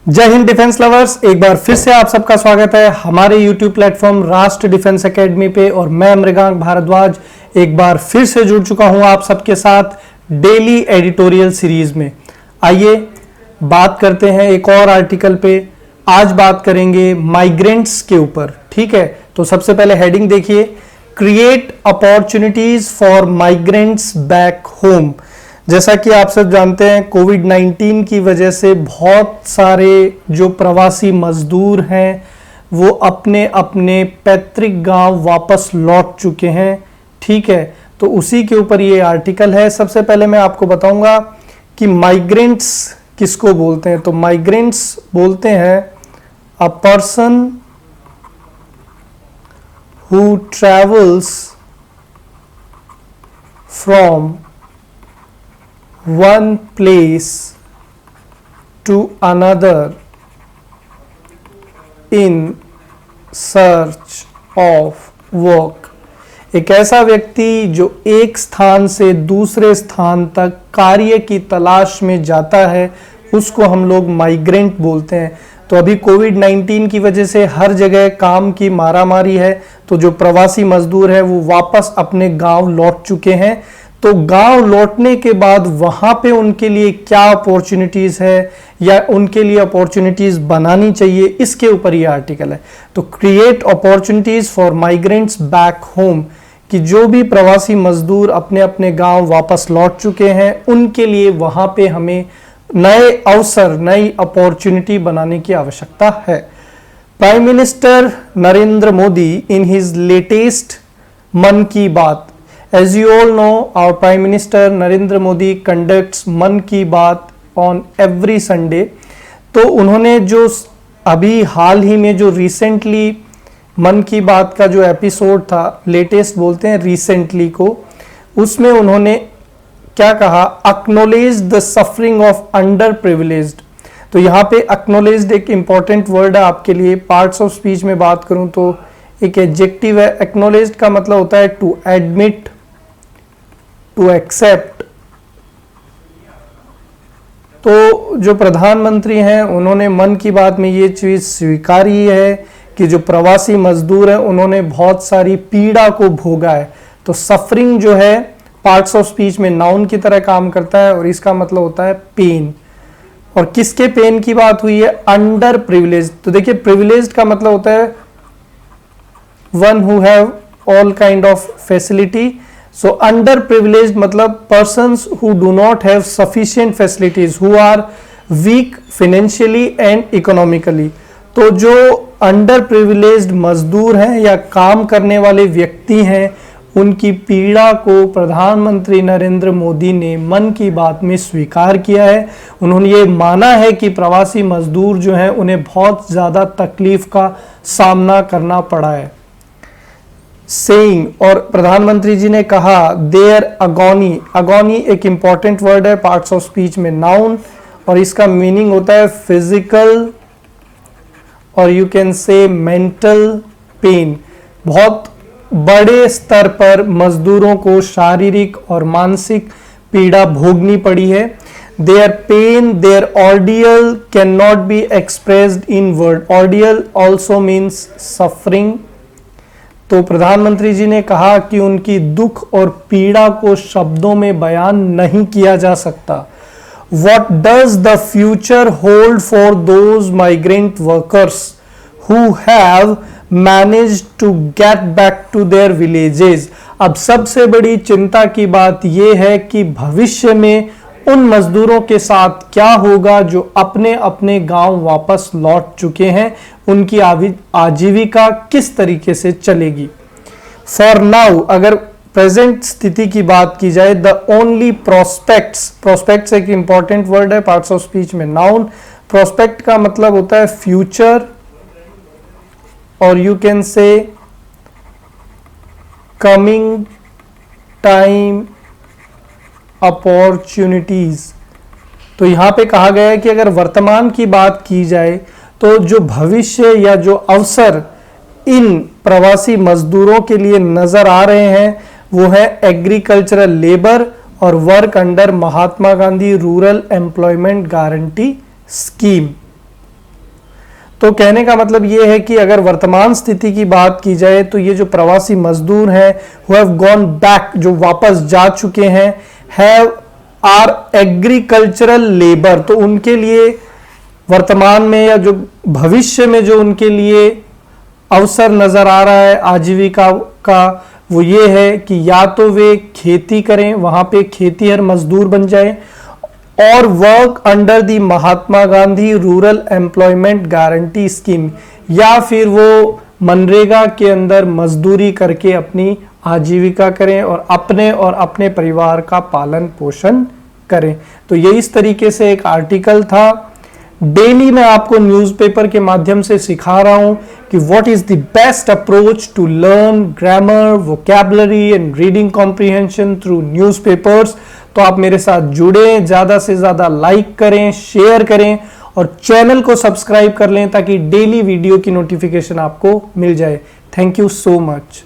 जय Hind defence lovers, एक बार फिर से आप सबका स्वागत है हमारे YouTube प्लेटफॉर्म राष्ट्र डिफेंस एकेडमी पे। और मैं मृगांक भारद्वाज एक बार फिर से जुड़ चुका हूं आप सबके साथ डेली एडिटोरियल सीरीज में। आइए बात करते हैं एक और आर्टिकल पे। आज बात करेंगे माइग्रेंट्स के ऊपर, ठीक है। तो सबसे पहले हेडिंग देखिए, create opportunities for migrants back home. जैसा कि आप सब जानते हैं, कोविड-19 की वजह से बहुत सारे जो प्रवासी मजदूर हैं वो अपने अपने पैतृक गांव वापस लौट चुके हैं, ठीक है। तो उसी के ऊपर ये आर्टिकल है। सबसे पहले मैं आपको बताऊंगा कि माइग्रेंट्स किसको बोलते हैं। तो माइग्रेंट्स बोलते हैं a person who travels from one place to another in search of work। एक ऐसा व्यक्ति जो एक स्थान से दूसरे स्थान तक कार्य की तलाश में जाता है उसको हम लोग माइग्रेंट बोलते हैं। तो अभी कोविड-19 की वजह से हर जगह काम की मारामारी है, तो जो प्रवासी मजदूर है वो वापस अपने गांव लौट चुके हैं। तो गांव लौटने के बाद वहां पे उनके लिए क्या अपॉर्चुनिटीज है या उनके लिए अपॉर्चुनिटीज बनानी चाहिए, इसके ऊपर ये आर्टिकल है। तो create opportunities for migrants back home, कि जो भी प्रवासी मजदूर अपने अपने गांव वापस लौट चुके हैं उनके लिए वहां पे हमें नए अवसर, नई अपॉर्चुनिटी बनाने की आवश्यकता है। Prime minister Narendra Modi in his latest मन की बात, as you all know, our Prime Minister Narendra Modi conducts मन की बात on every Sunday। तो उन्होंने जो अभी हाल ही में जो रिसेंटली मन की बात का जो एपिसोड था, लेटेस्ट बोलते हैं रिसेंटली को, उसमें उन्होंने क्या कहा, acknowledge the suffering of under privileged. तो यहाँ पे एक्नॉलेज्ड एक इंपॉर्टेंट वर्ड है आपके लिए। पार्ट्स ऑफ स्पीच में बात करूं तो एक एडजेक्टिव है। एक्नॉलेज्ड का मतलब होता है टू एडमिट, टू एक्सेप्ट। तो जो प्रधानमंत्री हैं उन्होंने मन की बात में ये चीज स्वीकारी है कि जो प्रवासी मजदूर हैं उन्होंने बहुत सारी पीड़ा को भोगा है। तो सफरिंग जो है पार्ट्स ऑफ स्पीच में नाउन की तरह काम करता है और इसका मतलब होता है पेन। और किसके पेन की बात हुई है? Under privilege. तो देखिए, प्रिविलेज का मतलब होता है one who have all kind of facility. So underprivileged मतलब persons who do not have sufficient facilities, who are weak financially and economically। तो जो underprivileged मजदूर हैं या काम करने वाले व्यक्ति हैं, उनकी पीड़ा को प्रधानमंत्री नरेंद्र मोदी ने मन की बात में स्वीकार किया है। उन्होंने ये माना है कि प्रवासी मजदूर जो हैं उन्हें बहुत ज़्यादा तकलीफ का सामना करना पड़ा है। सेइंग, और प्रधानमंत्री जी ने कहा देयर अगोनी। अगोनी एक इंपॉर्टेंट वर्ड है पार्ट्स ऑफ स्पीच में, नाउन, और इसका मीनिंग होता है फिजिकल और you can say mental pen. बहुत बड़े स्तर पर मजदूरों को शारीरिक और मानसिक पीड़ा भोगनी पड़ी है। Their pain, their ordeal can not be expressed in word. Ordeal also means suffering. तो प्रधानमंत्री जी ने कहा कि उनकी दुख और पीड़ा को शब्दों में बयान नहीं किया जा सकता। What does the future hold for those migrant workers who have managed to get back to their villages? अब सबसे बड़ी चिंता की बात यह है कि भविष्य में उन मजदूरों के साथ क्या होगा जो अपने अपने गांव वापस लौट चुके हैं, उनकी आजीविका किस तरीके से चलेगी। फॉर नाउ, अगर प्रेजेंट स्थिति की बात की जाए, द ओनली प्रोस्पेक्ट्स, प्रोस्पेक्ट्स एक इंपॉर्टेंट वर्ड है पार्ट्स ऑफ स्पीच में, नाउन। प्रोस्पेक्ट का मतलब होता है फ्यूचर और you can say coming time opportunities. तो यहां पे कहा गया है कि अगर वर्तमान की बात की जाए तो जो भविष्य या जो अवसर इन प्रवासी मजदूरों के लिए नजर आ रहे हैं वो है एग्रीकल्चरल लेबर और work under Mahatma Gandhi rural employment guarantee scheme. तो कहने का मतलब ये है कि अगर वर्तमान स्थिति की बात की जाए तो ये जो प्रवासी मजदूर हैं who have gone back, जो वापस जा चुके हैं, have आर एग्रीकल्चरल लेबर, तो उनके लिए वर्तमान में या जो भविष्य में जो उनके लिए अवसर नजर आ रहा है आजीविका का, वो ये है कि या तो वे खेती करें, वहां पे खेतीहर मजदूर बन जाए, और work under the Mahatma Gandhi rural employment guarantee scheme, या फिर वो मनरेगा के अंदर मजदूरी करके अपनी आजीविका करें और अपने परिवार का पालन पोषण करें। तो ये इस तरीके से एक आर्टिकल था। डेली मैं आपको न्यूज़पेपर के माध्यम से सिखा रहा हूं कि what is the best approach to learn grammar, vocabulary and reading comprehension through newspapers. तो आप मेरे साथ जुड़े, ज्यादा से ज्यादा लाइक करें, शेयर करें और चैनल को सब्सक्राइब कर लें ताकि डेली वीडियो की नोटिफिकेशन आपको मिल जाए। Thank you so much.